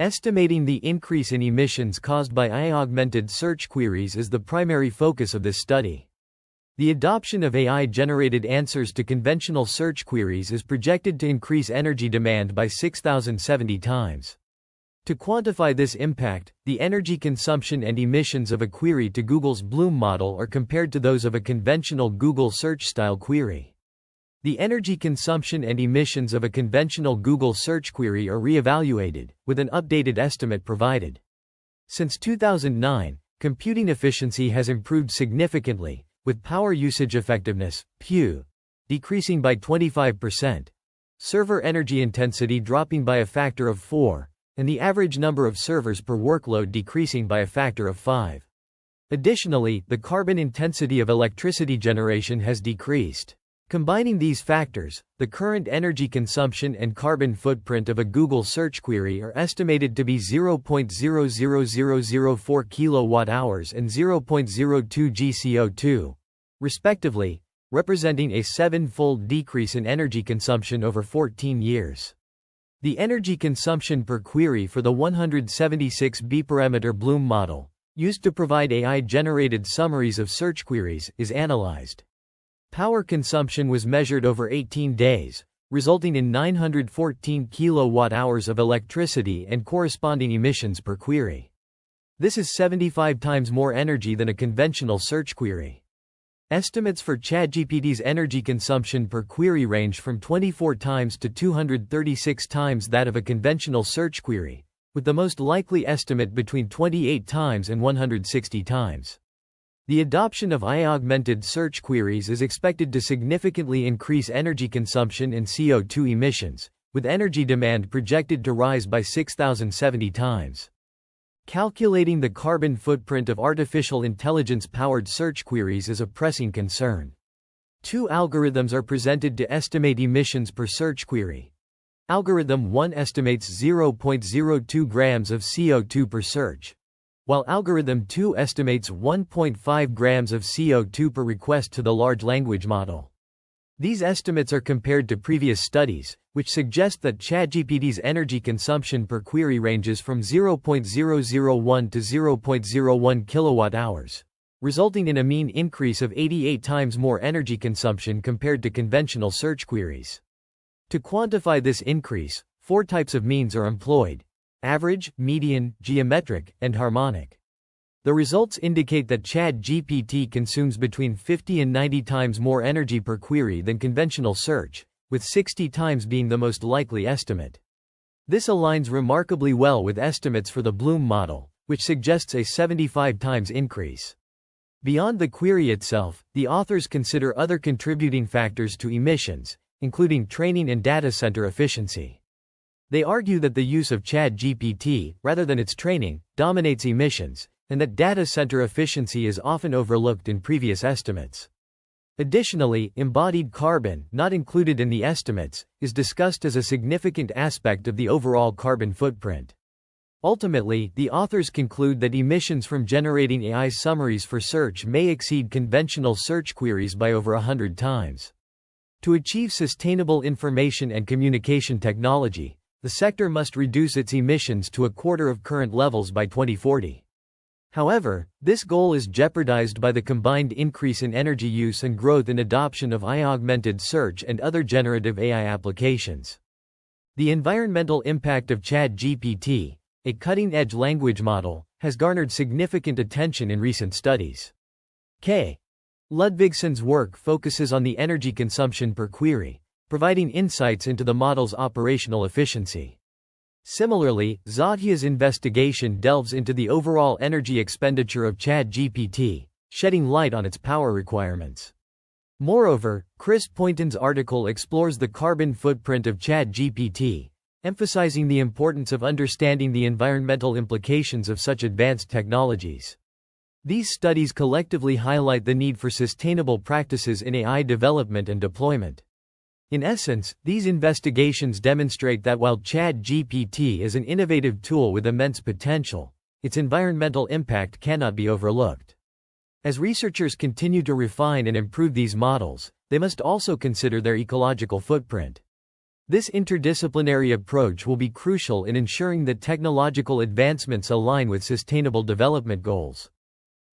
Estimating the increase in emissions caused by AI-augmented search queries is the primary focus of this study. The adoption of AI-generated answers to conventional search queries is projected to increase energy demand by 6,070 times. To quantify this impact, the energy consumption and emissions of a query to Google's Bloom model are compared to those of a conventional Google search-style query. The energy consumption and emissions of a conventional Google search query are re-evaluated, with an updated estimate provided. Since 2009, computing efficiency has improved significantly, with power usage effectiveness, PUE, decreasing by 25%, server energy intensity dropping by a factor of 4, and the average number of servers per workload decreasing by a factor of 5. Additionally, the carbon intensity of electricity generation has decreased. Combining these factors, the current energy consumption and carbon footprint of a Google search query are estimated to be 0.00004 kWh and 0.02 GCO2, respectively, representing a 7-fold decrease in energy consumption over 14 years. The energy consumption per query for the 176 B-parameter Bloom model, used to provide AI-generated summaries of search queries, is analyzed. Power consumption was measured over 18 days, resulting in 914 kWh of electricity and corresponding emissions per query. This is 75 times more energy than a conventional search query. Estimates for ChatGPT's energy consumption per query range from 24 times to 236 times that of a conventional search query, with the most likely estimate between 28 times and 160 times. The adoption of AI-augmented search queries is expected to significantly increase energy consumption and CO2 emissions, with energy demand projected to rise by 6,070 times. Calculating the carbon footprint of artificial intelligence-powered search queries is a pressing concern. Two algorithms are presented to estimate emissions per search query. Algorithm 1 estimates 0.02 grams of CO2 per search, while Algorithm 2 estimates 1.5 grams of CO2 per request to the large language model. These estimates are compared to previous studies, which suggest that ChatGPT's energy consumption per query ranges from 0.001 to 0.01 kWh, resulting in a mean increase of 88 times more energy consumption compared to conventional search queries. To quantify this increase, 4 types of means are employed: average, median, geometric, and harmonic. The results indicate that ChatGPT consumes between 50 and 90 times more energy per query than conventional search, with 60 times being the most likely estimate. This aligns remarkably well with estimates for the Bloom model, which suggests a 75 times increase. Beyond the query itself, the authors consider other contributing factors to emissions, including training and data center efficiency. They argue that the use of ChatGPT, rather than its training, dominates emissions, and that data center efficiency is often overlooked in previous estimates. Additionally, embodied carbon, not included in the estimates, is discussed as a significant aspect of the overall carbon footprint. Ultimately, the authors conclude that emissions from generating AI summaries for search may exceed conventional search queries by over 100 times. To achieve sustainable information and communication technology, the sector must reduce its emissions to a quarter of current levels by 2040. However, this goal is jeopardized by the combined increase in energy use and growth in adoption of AI-augmented search and other generative AI applications. The environmental impact of ChatGPT, a cutting-edge language model, has garnered significant attention in recent studies. K. Ludvigson's work focuses on the energy consumption per query, providing insights into the model's operational efficiency. Similarly, Zothia's investigation delves into the overall energy expenditure of ChatGPT, shedding light on its power requirements. Moreover, Chris Poynton's article explores the carbon footprint of ChatGPT, emphasizing the importance of understanding the environmental implications of such advanced technologies. These studies collectively highlight the need for sustainable practices in AI development and deployment. In essence, these investigations demonstrate that while ChatGPT is an innovative tool with immense potential, its environmental impact cannot be overlooked. As researchers continue to refine and improve these models, they must also consider their ecological footprint. This interdisciplinary approach will be crucial in ensuring that technological advancements align with sustainable development goals.